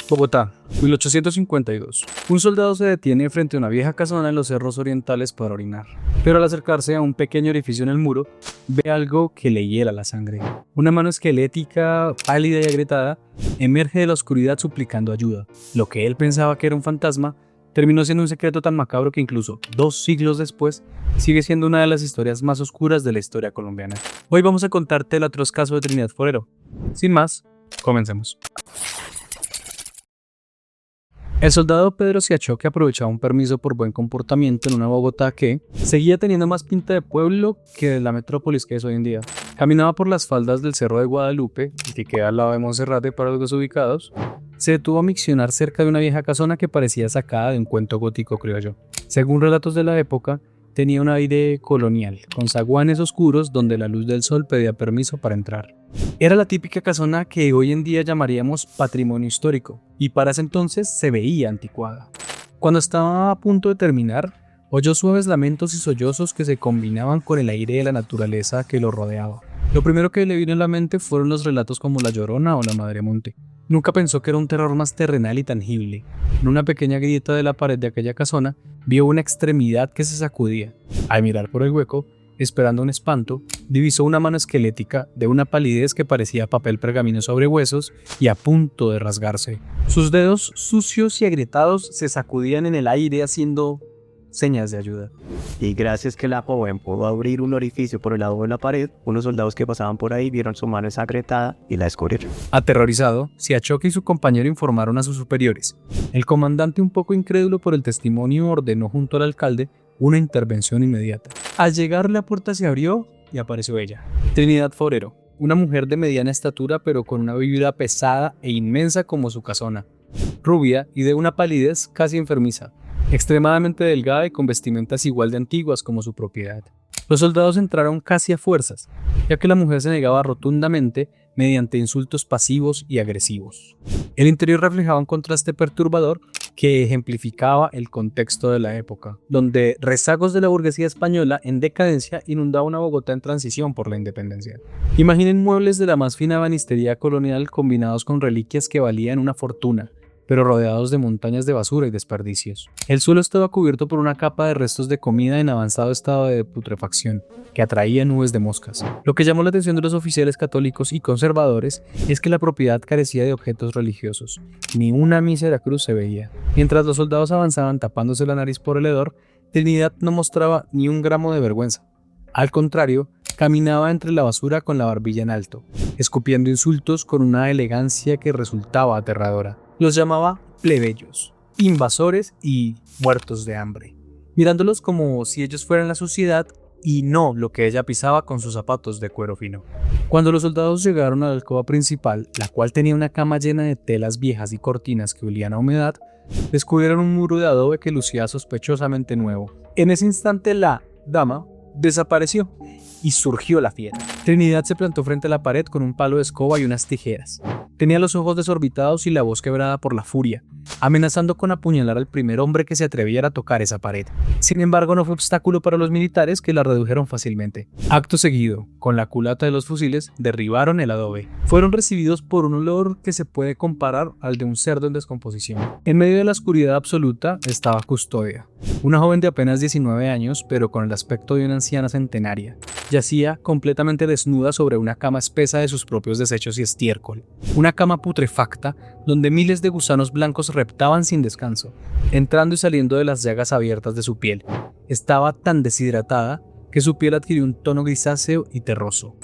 Bogotá, 1852. Un soldado se detiene frente a una vieja casona en los cerros orientales para orinar, pero al acercarse a un pequeño orificio en el muro, ve algo que le hiela la sangre. Una mano esquelética, pálida y agrietada, emerge de la oscuridad suplicando ayuda. Lo que él pensaba que era un fantasma, terminó siendo un secreto tan macabro que incluso 2 siglos después, sigue siendo una de las historias más oscuras de la historia colombiana. Hoy vamos a contarte el atroz caso de Trinidad Forero. Sin más, comencemos. El soldado Pedro Siachoque aprovechaba un permiso por buen comportamiento en una Bogotá que seguía teniendo más pinta de pueblo que de la metrópolis que es hoy en día. Caminaba por las faldas del Cerro de Guadalupe, que queda al lado de Monserrate para los desubicados. Se detuvo a miccionar cerca de una vieja casona que parecía sacada de un cuento gótico criollo. Según relatos de la época, tenía un aire colonial, con zaguanes oscuros donde la luz del sol pedía permiso para entrar. Era la típica casona que hoy en día llamaríamos patrimonio histórico, y para ese entonces se veía anticuada. Cuando estaba a punto de terminar, oyó suaves lamentos y sollozos que se combinaban con el aire de la naturaleza que lo rodeaba. Lo primero que le vino en la mente fueron los relatos como La Llorona o La Madre Monte. Nunca pensó que era un terror más terrenal y tangible. En una pequeña grieta de la pared de aquella casona, vio una extremidad que se sacudía. Al mirar por el hueco, esperando un espanto, divisó una mano esquelética de una palidez que parecía papel pergamino sobre huesos y a punto de rasgarse. Sus dedos sucios y agrietados se sacudían en el aire haciendo señas de ayuda. Y gracias que la joven pudo abrir un orificio por el lado de la pared, unos soldados que pasaban por ahí vieron su mano ensangrentada y la descubrieron. Aterrorizado, Siachoque y su compañero informaron a sus superiores. El comandante, un poco incrédulo por el testimonio, ordenó junto al alcalde una intervención inmediata. Al llegar, la puerta se abrió y apareció ella, Trinidad Forero, una mujer de mediana estatura pero con una vibra pesada e inmensa como su casona, rubia y de una palidez casi enfermiza, extremadamente delgada y con vestimentas igual de antiguas como su propiedad. Los soldados entraron casi a fuerzas, ya que la mujer se negaba rotundamente mediante insultos pasivos y agresivos. El interior reflejaba un contraste perturbador que ejemplificaba el contexto de la época, donde rezagos de la burguesía española en decadencia inundaba una Bogotá en transición por la independencia. Imaginen muebles de la más fina ebanistería colonial combinados con reliquias que valían una fortuna, pero rodeados de montañas de basura y desperdicios. El suelo estaba cubierto por una capa de restos de comida en avanzado estado de putrefacción, que atraía nubes de moscas. Lo que llamó la atención de los oficiales católicos y conservadores es que la propiedad carecía de objetos religiosos. Ni una mísera cruz se veía. Mientras los soldados avanzaban tapándose la nariz por el hedor, Trinidad no mostraba ni un gramo de vergüenza. Al contrario, caminaba entre la basura con la barbilla en alto, escupiendo insultos con una elegancia que resultaba aterradora. Los llamaba plebeyos, invasores y muertos de hambre, mirándolos como si ellos fueran la suciedad y no lo que ella pisaba con sus zapatos de cuero fino. Cuando los soldados llegaron a la alcoba principal, la cual tenía una cama llena de telas viejas y cortinas que olían a humedad, descubrieron un muro de adobe que lucía sospechosamente nuevo. En ese instante la dama desapareció y surgió la fiera. Trinidad se plantó frente a la pared con un palo de escoba y unas tijeras. Tenía los ojos desorbitados y la voz quebrada por la furia, amenazando con apuñalar al primer hombre que se atreviera a tocar esa pared. Sin embargo, no fue obstáculo para los militares, que la redujeron fácilmente. Acto seguido, con la culata de los fusiles, derribaron el adobe. Fueron recibidos por un olor que se puede comparar al de un cerdo en descomposición. En medio de la oscuridad absoluta estaba Custodia, una joven de apenas 19 años, pero con el aspecto de una anciana centenaria. Yacía completamente desnuda sobre una cama espesa de sus propios desechos y estiércol. Una cama putrefacta donde miles de gusanos blancos reptaban sin descanso, entrando y saliendo de las llagas abiertas de su piel. Estaba tan deshidratada que su piel adquirió un tono grisáceo y terroso.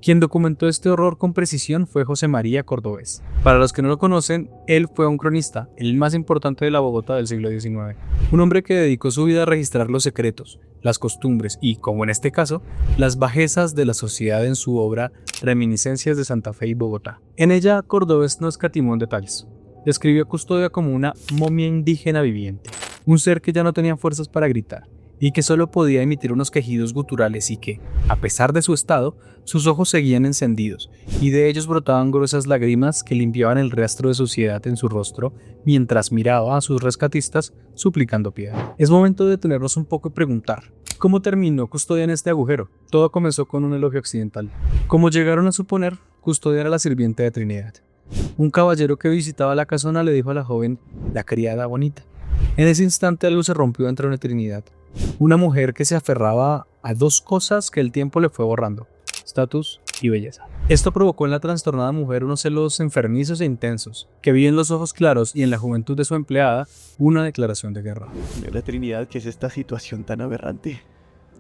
Quien documentó este horror con precisión fue José María Cordovés. Para los que no lo conocen, él fue un cronista, el más importante de la Bogotá del siglo XIX. Un hombre que dedicó su vida a registrar los secretos, las costumbres y, como en este caso, las bajezas de la sociedad en su obra Reminiscencias de Santa Fe y Bogotá. En ella, Cordovés no escatimó en detalles. Describió a Custodia como una momia indígena viviente, un ser que ya no tenía fuerzas para gritar y que solo podía emitir unos quejidos guturales y que, a pesar de su estado, sus ojos seguían encendidos y de ellos brotaban gruesas lágrimas que limpiaban el rastro de suciedad en su rostro mientras miraba a sus rescatistas suplicando piedad. Es momento de detenernos un poco y preguntar, ¿cómo terminó Custodia en este agujero? Todo comenzó con un elogio accidental. Como llegaron a suponer, Custodia era la sirvienta de Trinidad. Un caballero que visitaba la casona le dijo a la joven, la criada bonita. En ese instante algo se rompió entre una Trinidad. Una mujer que se aferraba a dos cosas que el tiempo le fue borrando: estatus y belleza. Esto provocó en la trastornada mujer unos celos enfermizos e intensos, que vi en los ojos claros y en la juventud de su empleada una declaración de guerra. La Trinidad, ¿qué es esta situación tan aberrante?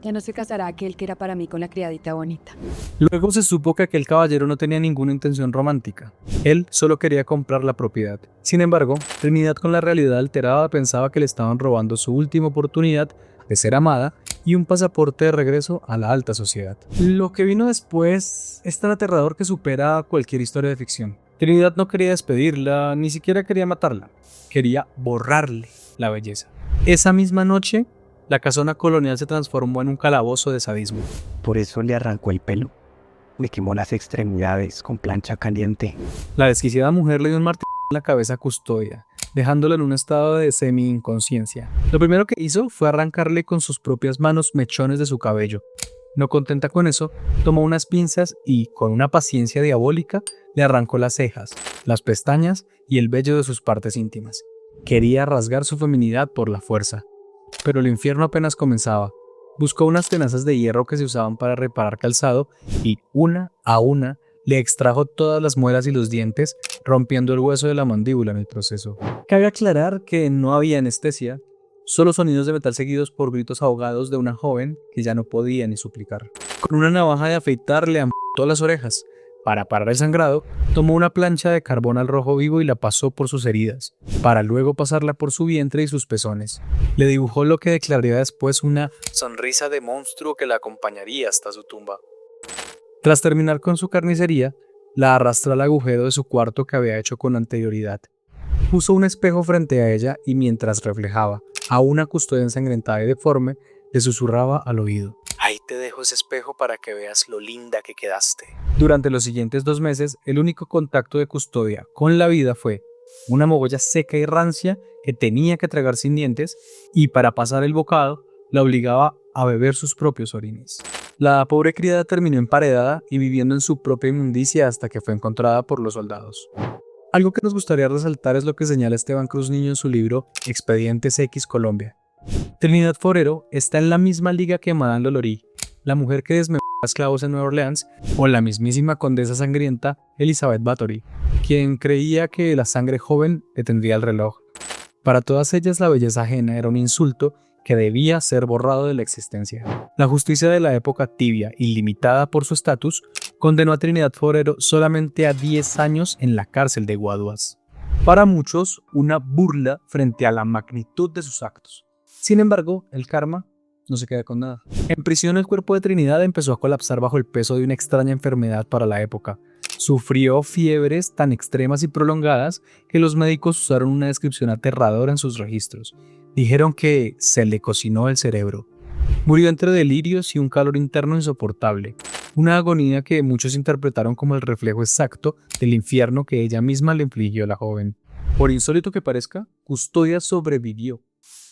Ya no se casará aquel que era para mí con la criadita bonita. Luego se supo que aquel caballero no tenía ninguna intención romántica. Él solo quería comprar la propiedad. Sin embargo, Trinidad, con la realidad alterada, pensaba que le estaban robando su última oportunidad de ser amada y un pasaporte de regreso a la alta sociedad. Lo que vino después es tan aterrador que supera cualquier historia de ficción. Trinidad no quería despedirla, ni siquiera quería matarla. Quería borrarle la belleza. Esa misma noche, la casona colonial se transformó en un calabozo de sadismo. Por eso le arrancó el pelo. Le quemó las extremidades con plancha caliente. La desquiciada mujer le dio un martillo en la cabeza a Custodia, dejándola en un estado de semi-inconsciencia. Lo primero que hizo fue arrancarle con sus propias manos mechones de su cabello. No contenta con eso, tomó unas pinzas y, con una paciencia diabólica, le arrancó las cejas, las pestañas y el vello de sus partes íntimas. Quería rasgar su feminidad por la fuerza. Pero el infierno apenas comenzaba. Buscó unas tenazas de hierro que se usaban para reparar calzado y, una a una, le extrajo todas las muelas y los dientes, rompiendo el hueso de la mandíbula en el proceso. Cabe aclarar que no había anestesia, solo sonidos de metal seguidos por gritos ahogados de una joven que ya no podía ni suplicar. Con una navaja de afeitar le amputó las orejas. Para parar el sangrado, tomó una plancha de carbón al rojo vivo y la pasó por sus heridas, para luego pasarla por su vientre y sus pezones. Le dibujó lo que declararía después una sonrisa de monstruo que la acompañaría hasta su tumba. Tras terminar con su carnicería, la arrastró al agujero de su cuarto que había hecho con anterioridad. Puso un espejo frente a ella y, mientras reflejaba a una Custodia ensangrentada y deforme, le susurraba al oído: ahí te dejo ese espejo para que veas lo linda que quedaste. Durante los siguientes 2 meses, el único contacto de Custodia con la vida fue una mogolla seca y rancia que tenía que tragar sin dientes, y para pasar el bocado, la obligaba a beber sus propios orines. La pobre criada terminó emparedada y viviendo en su propia inmundicia hasta que fue encontrada por los soldados. Algo que nos gustaría resaltar es lo que señala Esteban Cruz Niño en su libro Expedientes X Colombia. Trinidad Forero está en la misma liga que Madame Lalaurie, la mujer que desmembró a esclavos en Nueva Orleans, o la mismísima condesa sangrienta Elizabeth Bathory, quien creía que la sangre joven detendría el reloj. Para todas ellas, la belleza ajena era un insulto que debía ser borrado de la existencia. La justicia de la época tibia y limitada por su estatus condenó a Trinidad Forero solamente a 10 años en la cárcel de Guaduas. Para muchos, una burla frente a la magnitud de sus actos. Sin embargo, el karma no se queda con nada. En prisión, el cuerpo de Trinidad empezó a colapsar bajo el peso de una extraña enfermedad para la época. Sufrió fiebres tan extremas y prolongadas que los médicos usaron una descripción aterradora en sus registros. Dijeron que se le cocinó el cerebro. Murió entre delirios y un calor interno insoportable. Una agonía que muchos interpretaron como el reflejo exacto del infierno que ella misma le infligió a la joven. Por insólito que parezca, Custodia sobrevivió.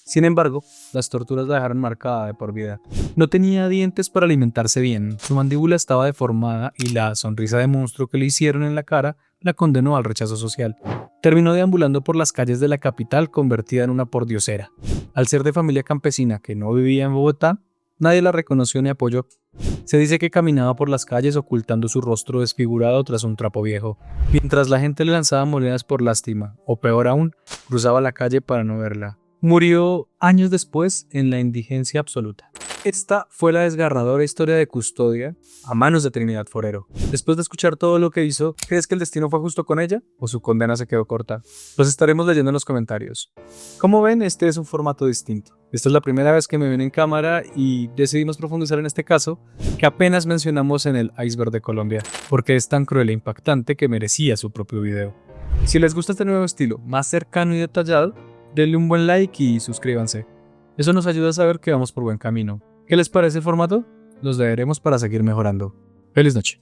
Sin embargo, las torturas la dejaron marcada de por vida. No tenía dientes para alimentarse bien, su mandíbula estaba deformada y la sonrisa de monstruo que le hicieron en la cara la condenó al rechazo social. Terminó deambulando por las calles de la capital convertida en una pordiosera. Al ser de familia campesina que no vivía en Bogotá, nadie la reconoció ni apoyó. Se dice que caminaba por las calles ocultando su rostro desfigurado tras un trapo viejo, mientras la gente le lanzaba monedas por lástima, o peor aún, cruzaba la calle para no verla. Murió años después en la indigencia absoluta. Esta fue la desgarradora historia de Custodia a manos de Trinidad Forero. Después de escuchar todo lo que hizo, ¿crees que el destino fue justo con ella o su condena se quedó corta? Los estaremos leyendo en los comentarios. Como ven, este es un formato distinto. Esta es la primera vez que me ven en cámara y decidimos profundizar en este caso que apenas mencionamos en el Iceberg de Colombia, porque es tan cruel e impactante que merecía su propio video. Si les gusta este nuevo estilo, más cercano y detallado, denle un buen like y suscríbanse. Eso nos ayuda a saber que vamos por buen camino. ¿Qué les parece el formato? Los leeremos para seguir mejorando. ¡Feliz noche!